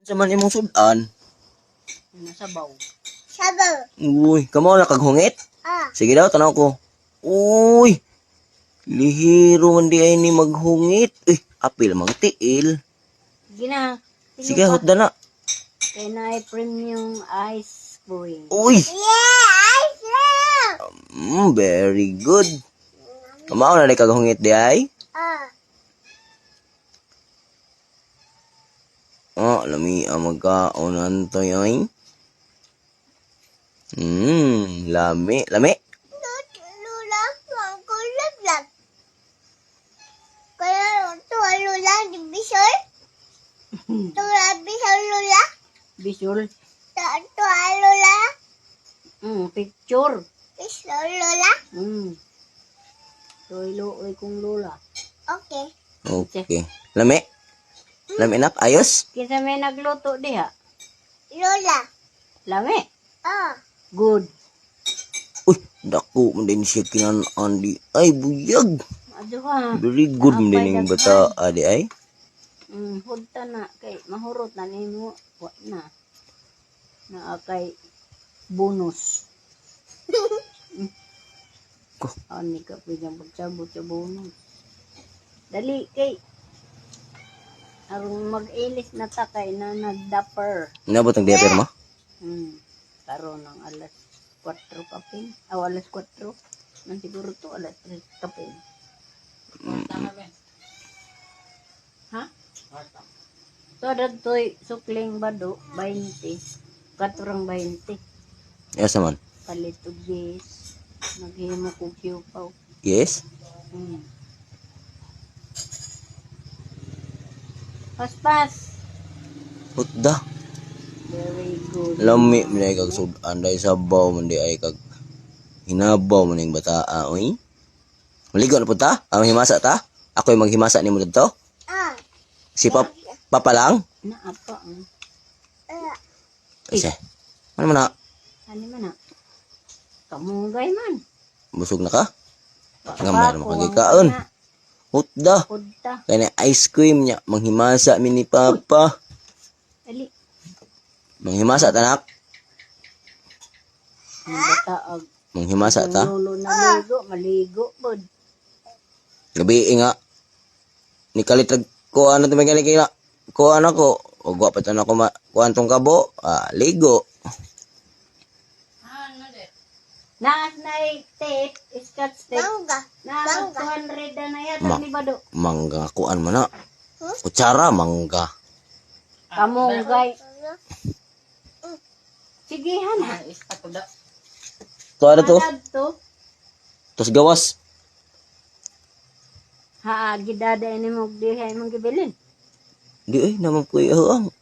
Sa man imong sudan. Nasabaw. Sabaw. Uy, kamo na kaghungit? Ah. Sige daw, tanaw ko. Uy, lihiro man di ay ni maghungit. Apil mang tiil. Gina. Sige, hotda na. Kaya na ay premium ice cream. Uy, Yeah, I love. very good. Kamao na di kaghungit di ay? Ah. Lami ang magkaunan to yun. Lami. Lami? Lula, ang kulap lang. Kaya ito, lula, di bisol. Ito, bisol, lula. Visual. Ito, lula. Picture. Bisol, lula. Tuloy kong lola. Okay. Okay. Lami? Lami nak? Ayos? Kita may nagluto diha. Lola. Lami. Ah. Good. Uy, dako man din siya kinanaan di. Ay, buyag. Adyo ka. Very good man din yung bata, adi ay. Hudta na. Kay mahurot na nimo. Wa na. Na kay bonus. Ani ka pwedeng pagsabot sa bonus. Dali kay. Arong mag-ilis na ta kay na nagdapper. Inabot ang diaper mo? Karon ng alas 4 kapin. Alas 4. Nang siguro to alas 3 kapin. Ha? So, dato'y sukling bado, 20. Katurang 20. Yes, man. Palito gis. Naghimo ko kiupaw. Yes? Pas. Hotda. Very good. Lami man ay kag sudan dahil sabaw man di ay kag hinabaw man yung bata. Uy. Maligo na po ta? Himasa ta? Ako yung maghimasa ni mo dito? Ah. Si Papa lang? Naapa. Kasi, ano man na? Ano man na? Kamunggay man. Busog na ka? Gamay na makagikaon. Hotda. Hudta. Kaya na ice cream niya. Manghimasa mi ni Papa. Ali. Manghimasa ta nak? Ang bataag. Manghimasa ta? Lulo na ligo. Maligo po. Gabi nga. Nikalitag ko ano tumay kaya ko ano ko. O gwa pa tanong ko kuantong kabo. Ligo. Naas na tape. Scotch tape. Mangga. Naas 200 na yata ni Bado. Mangga kuan mo na. Kutsara mangga. Kamunggay. Sige, hana. To ano to? To. Tos gawas. Ha, gidada ini mo dihay mong gibilin. Di naman po ang